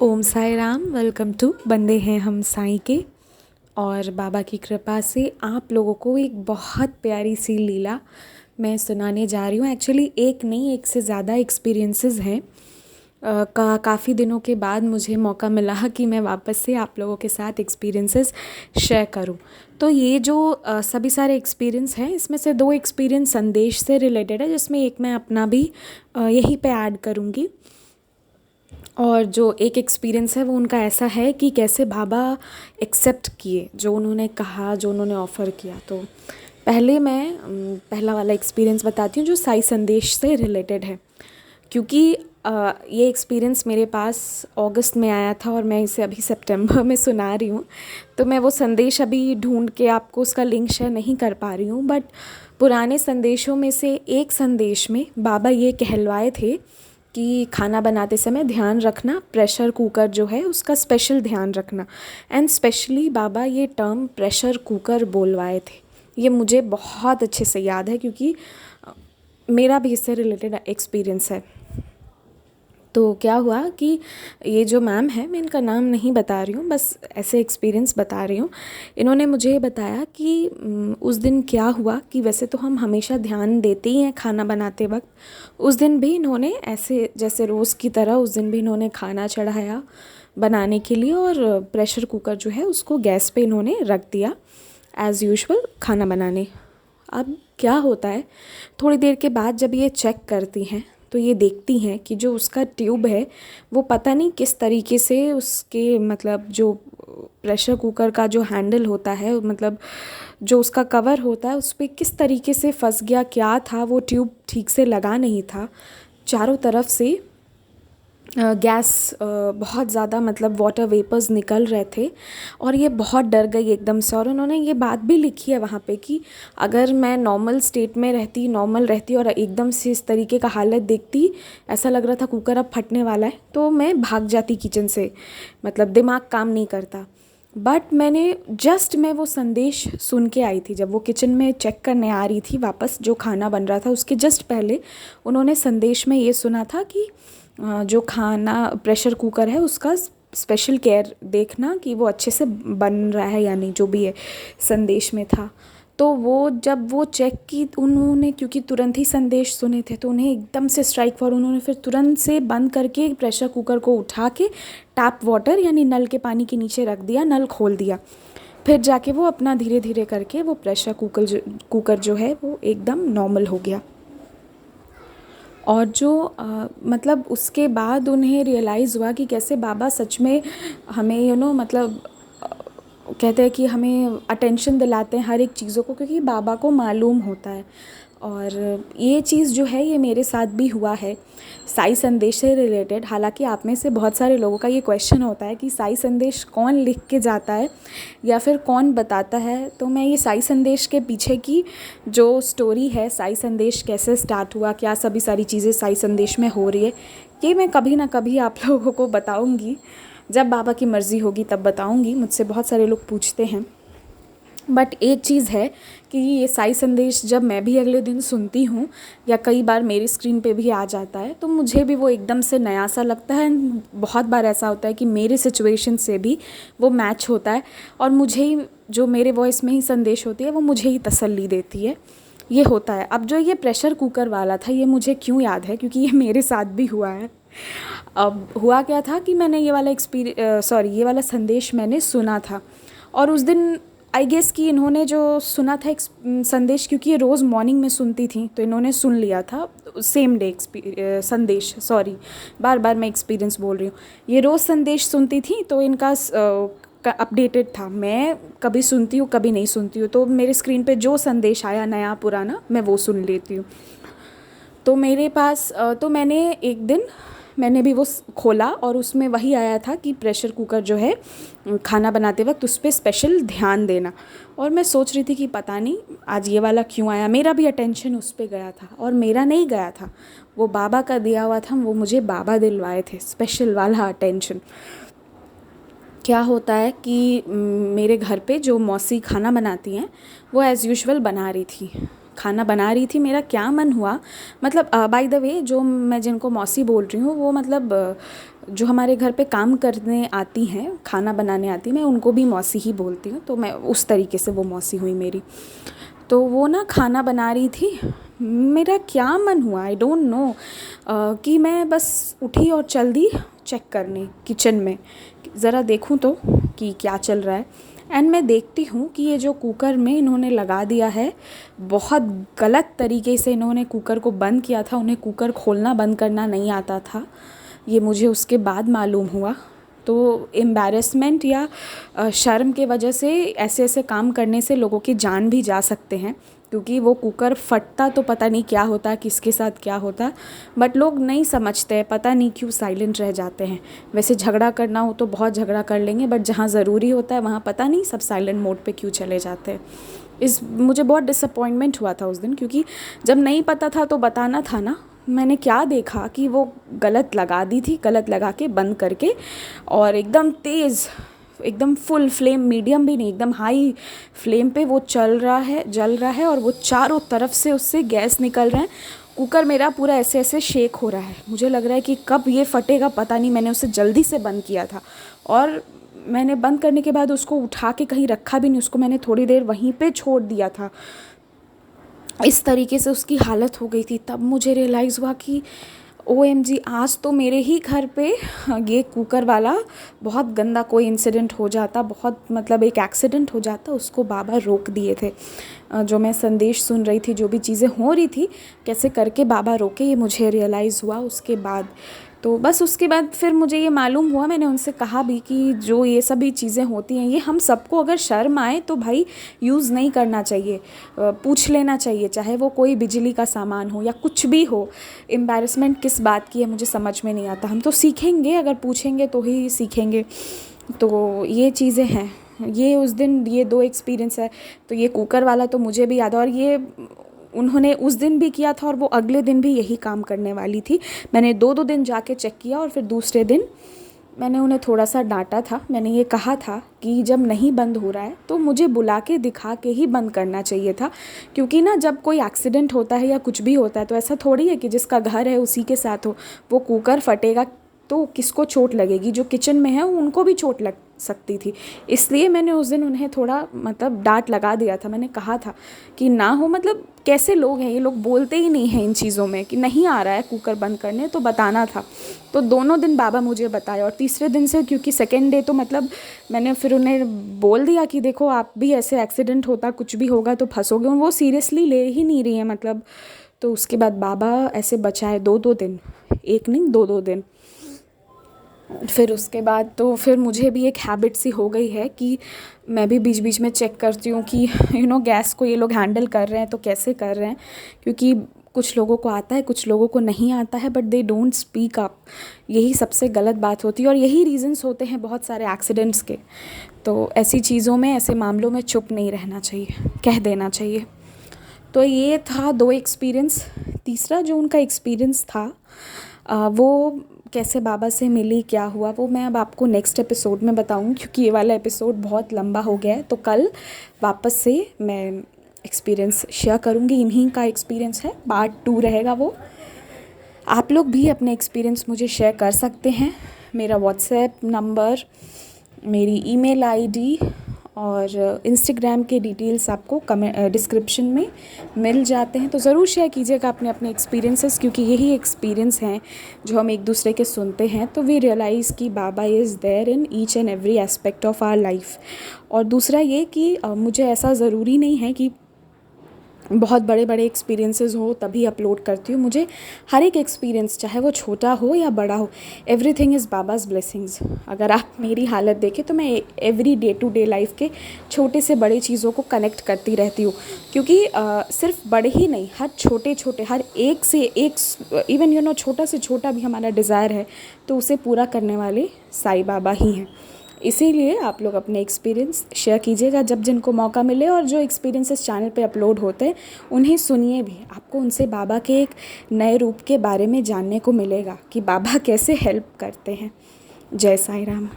Om Sai Ram. Welcome to बंदे हैं हम साईं के। और बाबा की कृपा से आप लोगों को एक बहुत प्यारी सी लीला मैं सुनाने जा रही हूँ। एक्चुअली एक नहीं, एक से ज़्यादा एक्सपीरियंसेस हैं। काफ़ी दिनों के बाद मुझे मौका मिला कि मैं वापस से आप लोगों के साथ एक्सपीरियंसेस शेयर करूँ। तो ये जो सभी सारे एक्सपीरियंस हैं, इसमें से दो एक्सपीरियंस संदेश से रिलेटेड है, जिसमें एक मैं अपना भी यहीं पे ऐड करूँगी। और जो एक एक्सपीरियंस है वो उनका ऐसा है कि कैसे बाबा एक्सेप्ट किए जो उन्होंने कहा, जो उन्होंने ऑफ़र किया। तो पहले मैं पहला वाला एक्सपीरियंस बताती हूँ जो साई संदेश से रिलेटेड है, क्योंकि ये एक्सपीरियंस मेरे पास अगस्त में आया था और मैं इसे अभी सितंबर में सुना रही हूँ। तो मैं वो संदेश अभी ढूंढ के आपको उसका लिंक शेयर नहीं कर पा रही हूँ, बट पुराने संदेशों में से एक संदेश में बाबा ये कहलवाए थे कि खाना बनाते समय ध्यान रखना, प्रेशर कुकर जो है उसका स्पेशल ध्यान रखना। एंड स्पेशली बाबा ये टर्म प्रेशर कुकर बोलवाए थे। ये मुझे बहुत अच्छे से याद है क्योंकि मेरा भी इससे रिलेटेड एक्सपीरियंस है। तो क्या हुआ कि ये जो मैम है, मैं इनका नाम नहीं बता रही हूँ, बस ऐसे एक्सपीरियंस बता रही हूँ। इन्होंने मुझे बताया कि उस दिन क्या हुआ कि वैसे तो हम हमेशा ध्यान देते ही हैं खाना बनाते वक्त। उस दिन भी इन्होंने ऐसे जैसे रोज़ की तरह उस दिन भी इन्होंने खाना चढ़ाया बनाने के लिए, और प्रेशर कुकर जो है उसको गैस पे इन्होंने रख दिया एज़ यूजुअल खाना बनाने। अब क्या होता है, थोड़ी देर के बाद जब ये चेक करती हैं तो ये देखती हैं कि जो उसका ट्यूब है वो पता नहीं किस तरीके से उसके मतलब जो प्रेशर कुकर का जो हैंडल होता है, मतलब जो उसका कवर होता है उस पर किस तरीके से फंस गया। क्या था, वो ट्यूब ठीक से लगा नहीं था। चारों तरफ से गैस बहुत ज़्यादा मतलब वाटर वेपर्स निकल रहे थे और ये बहुत डर गई एकदम से। और उन्होंने ये बात भी लिखी है वहाँ पे कि अगर मैं नॉर्मल स्टेट में रहती, नॉर्मल रहती और एकदम से इस तरीके का हालत देखती, ऐसा लग रहा था कुकर अब फटने वाला है, तो मैं भाग जाती किचन से, मतलब दिमाग काम नहीं करता। बट मैं वो संदेश सुन के आई थी जब वो किचन में चेक करने आ रही थी वापस, जो खाना बन रहा था उसके जस्ट पहले उन्होंने संदेश में ये सुना था कि जो खाना प्रेशर कुकर है उसका स्पेशल केयर देखना कि वो अच्छे से बन रहा है या नहीं, जो भी है संदेश में था। तो वो जब वो चेक की उन्होंने, क्योंकि तुरंत ही संदेश सुने थे तो उन्हें एकदम से स्ट्राइक फॉर, उन्होंने फिर तुरंत से बंद करके प्रेशर कुकर को उठा के टैप वाटर यानी नल के पानी के नीचे रख दिया, नल खोल दिया। फिर जाके वो अपना धीरे धीरे करके वो प्रेशर कुकर जो है वो एकदम नॉर्मल हो गया। और जो मतलब उसके बाद उन्हें रियलाइज़ हुआ कि कैसे बाबा सच में हमें मतलब कहते हैं कि हमें अटेंशन दिलाते हैं हर एक चीज़ों को, क्योंकि बाबा को मालूम होता है। और ये चीज़ जो है ये मेरे साथ भी हुआ है साई संदेश से रिलेटेड। हालांकि आप में से बहुत सारे लोगों का ये क्वेश्चन होता है कि साई संदेश कौन लिख के जाता है या फिर कौन बताता है। तो मैं ये साई संदेश के पीछे की जो स्टोरी है, साई संदेश कैसे स्टार्ट हुआ, क्या सभी सारी चीज़ें साई संदेश में हो रही है, ये मैं कभी ना कभी आप लोगों को बताऊँगी। जब बाबा की मर्ज़ी होगी तब बताऊँगी। मुझसे बहुत सारे लोग पूछते हैं। बट एक चीज़ है कि ये साई संदेश जब मैं भी अगले दिन सुनती हूँ या कई बार मेरी स्क्रीन पे भी आ जाता है तो मुझे भी वो एकदम से नया सा लगता है। बहुत बार ऐसा होता है कि मेरे सिचुएशन से भी वो मैच होता है और मुझे ही, जो मेरे वॉइस में ही संदेश होती है, वो मुझे ही तसल्ली देती है। ये होता है। अब जो ये प्रेशर कुकर वाला था, ये मुझे क्यों याद है, क्योंकि ये मेरे साथ भी हुआ है। अब हुआ क्या था कि मैंने ये वाला संदेश मैंने सुना था, और उस दिन आई गेस कि इन्होंने जो सुना था एक संदेश, क्योंकि ये रोज़ मॉर्निंग में सुनती थी तो इन्होंने सुन लिया था सेम डे संदेश। सॉरी, बार बार मैं एक्सपीरियंस बोल रही हूँ। ये रोज़ संदेश सुनती थी तो इनका अपडेटेड था। मैं कभी सुनती हूँ कभी नहीं सुनती हूँ, तो मेरे स्क्रीन पे जो संदेश आया नया पुराना मैं वो सुन लेती हूँ। तो मेरे पास तो मैंने एक दिन मैंने भी वो खोला और उसमें वही आया था कि प्रेशर कुकर जो है खाना बनाते वक्त उस पर स्पेशल ध्यान देना। और मैं सोच रही थी कि पता नहीं आज ये वाला क्यों आया। मेरा भी अटेंशन उस पर गया था, और मेरा नहीं गया था, वो बाबा का दिया हुआ था, वो मुझे बाबा दिलवाए थे स्पेशल वाला अटेंशन। क्या होता है कि मेरे घर पे जो मौसी खाना बनाती हैं वो एज़ यूजुअल बना रही थी खाना बना रही थी, मेरा क्या मन हुआ, मतलब बाय द वे जो मैं जिनको मौसी बोल रही हूँ वो मतलब जो हमारे घर पे काम करने आती हैं, खाना बनाने आती, मैं उनको भी मौसी ही बोलती हूँ, तो मैं उस तरीके से वो मौसी हुई मेरी। तो वो ना खाना बना रही थी, मेरा क्या मन हुआ आई डोंट नो कि मैं बस उठी और चल दी चेक करने किचन में, ज़रा देखूं तो कि क्या चल रहा है। एंड मैं देखती हूँ कि ये जो कुकर में इन्होंने लगा दिया है, बहुत गलत तरीके से इन्होंने कुकर को बंद किया था, उन्हें कुकर खोलना बंद करना नहीं आता था, ये मुझे उसके बाद मालूम हुआ। तो एम्बैरेसमेंट या शर्म के वजह से ऐसे ऐसे काम करने से लोगों की जान भी जा सकते हैं, क्योंकि वो कुकर फटता तो पता नहीं क्या होता, किसके साथ क्या होता, बट लोग नहीं समझते हैं, पता नहीं क्यों साइलेंट रह जाते हैं। वैसे झगड़ा करना हो तो बहुत झगड़ा कर लेंगे, बट जहाँ ज़रूरी होता है वहाँ पता नहीं सब साइलेंट मोड पे क्यों चले जाते हैं। मुझे बहुत डिसअपॉइंटमेंट हुआ था उस दिन, क्योंकि जब नहीं पता था तो बताना था ना। मैंने क्या देखा कि वो गलत लगा दी थी, गलत लगा के बंद करके, और एकदम तेज़, एकदम फुल फ्लेम, मीडियम भी नहीं, एकदम हाई फ्लेम पे वो जल रहा है और वो चारों तरफ से उससे गैस निकल रहा है। कुकर मेरा पूरा ऐसे ऐसे शेक हो रहा है, मुझे लग रहा है कि कब ये फटेगा पता नहीं। मैंने उसे जल्दी से बंद किया था, और मैंने बंद करने के बाद उसको उठा के कहीं रखा भी नहीं, उसको मैंने थोड़ी देर वहीं पे छोड़ दिया था। इस तरीके से उसकी हालत हो गई थी। तब मुझे रियलाइज़ हुआ कि OMG, आज तो मेरे ही घर पे ये कुकर वाला बहुत गंदा कोई इंसिडेंट हो जाता, बहुत मतलब एक एक्सीडेंट हो जाता, उसको बाबा रोक दिए थे। जो मैं संदेश सुन रही थी, जो भी चीज़ें हो रही थी, कैसे करके बाबा रोके, ये मुझे रियलाइज़ हुआ उसके बाद। तो बस उसके बाद फिर मुझे ये मालूम हुआ, मैंने उनसे कहा भी कि जो ये सभी चीज़ें होती हैं, ये हम सबको अगर शर्म आए तो भाई यूज़ नहीं करना चाहिए, पूछ लेना चाहिए, चाहे वो कोई बिजली का सामान हो या कुछ भी हो। एम्बैरेसमेंट किस बात की है मुझे समझ में नहीं आता। हम तो सीखेंगे, अगर पूछेंगे तो ही सीखेंगे। तो ये चीज़ें हैं, ये उस दिन ये 2 एक्सपीरियंस है। तो ये कुकर वाला तो मुझे भी याद है, और ये उन्होंने उस दिन भी किया था और वो अगले दिन भी यही काम करने वाली थी। मैंने 2-2 दिन जाके चेक किया, और फिर दूसरे दिन मैंने उन्हें थोड़ा सा डांटा था। मैंने ये कहा था कि जब नहीं बंद हो रहा है तो मुझे बुला के दिखा के ही बंद करना चाहिए था, क्योंकि ना जब कोई एक्सीडेंट होता है या कुछ भी होता है तो ऐसा थोड़ी है कि जिसका घर है उसी के साथ हो। वो कुकर फटेगा तो किसको चोट लगेगी, जो किचन में है उनको भी चोट लग सकती थी। इसलिए मैंने उस दिन उन्हें थोड़ा मतलब डांट लगा दिया था। मैंने कहा था कि ना हो, मतलब कैसे लोग हैं ये लोग, बोलते ही नहीं हैं इन चीज़ों में कि नहीं आ रहा है कुकर बंद करने, तो बताना था। तो दोनों दिन बाबा मुझे बताया, और तीसरे दिन से, क्योंकि सेकेंड डे तो मतलब मैंने फिर उन्हें बोल दिया कि देखो आप भी ऐसे एक्सीडेंट होता कुछ भी होगा तो फंसोगे, और वो सीरियसली ले ही नहीं रही हैं मतलब। तो उसके बाद बाबा ऐसे बचाए 2-2 दिन, एक नहीं 2-2 दिन। फिर उसके बाद तो फिर मुझे भी एक हैबिट सी हो गई है कि मैं भी बीच बीच में चेक करती हूँ कि गैस को ये लोग हैंडल कर रहे हैं तो कैसे कर रहे हैं, क्योंकि कुछ लोगों को आता है, कुछ लोगों को नहीं आता है, but they don't speak up. यही सबसे गलत बात होती है, और यही रीज़न्स होते हैं बहुत सारे एक्सीडेंट्स के। तो ऐसी चीज़ों में, ऐसे मामलों में चुप नहीं रहना चाहिए, कह देना चाहिए। तो ये था 2 एक्सपीरियंस। तीसरा जो उनका एक्सपीरियंस था वो कैसे बाबा से मिली, क्या हुआ, वो मैं अब आपको नेक्स्ट एपिसोड में बताऊँ, क्योंकि ये वाला एपिसोड बहुत लंबा हो गया है। तो कल वापस से मैं एक्सपीरियंस शेयर करूँगी, इन्हीं का एक्सपीरियंस है, पार्ट 2 रहेगा वो। आप लोग भी अपने एक्सपीरियंस मुझे शेयर कर सकते हैं। मेरा व्हाट्सएप नंबर, मेरी ईमेल आईडी और इंस्टाग्राम के डिटेल्स आपको डिस्क्रिप्शन में मिल जाते हैं। तो ज़रूर शेयर कीजिएगा अपने अपने एक्सपीरियंसेस, क्योंकि यही एक्सपीरियंस हैं जो हम एक दूसरे के सुनते हैं तो वी रियलाइज़ कि Baba is there in each and every aspect of our life. और दूसरा ये कि मुझे ऐसा ज़रूरी नहीं है कि बहुत बड़े बड़े एक्सपीरियंसेस हो तभी अपलोड करती हूँ। मुझे हर एक एक्सपीरियंस, चाहे वो छोटा हो या बड़ा हो, एवरीथिंग इज़ बाबाज़ ब्लेसिंग्स। अगर आप मेरी हालत देखें तो मैं every day to day life के छोटे से बड़े चीज़ों को कनेक्ट करती रहती हूँ, क्योंकि सिर्फ बड़े ही नहीं, हर छोटे छोटे, हर एक से एक, इवन छोटा से छोटा भी हमारा डिज़ायर है तो उसे पूरा करने वाले साईं बाबा ही हैं। इसीलिए आप लोग अपने एक्सपीरियंस शेयर कीजिएगा जब जिनको मौका मिले, और जो एक्सपीरियंसेस चैनल पे अपलोड होते हैं उन्हें सुनिए भी। आपको उनसे बाबा के एक नए रूप के बारे में जानने को मिलेगा कि बाबा कैसे हेल्प करते हैं। जय साईं राम।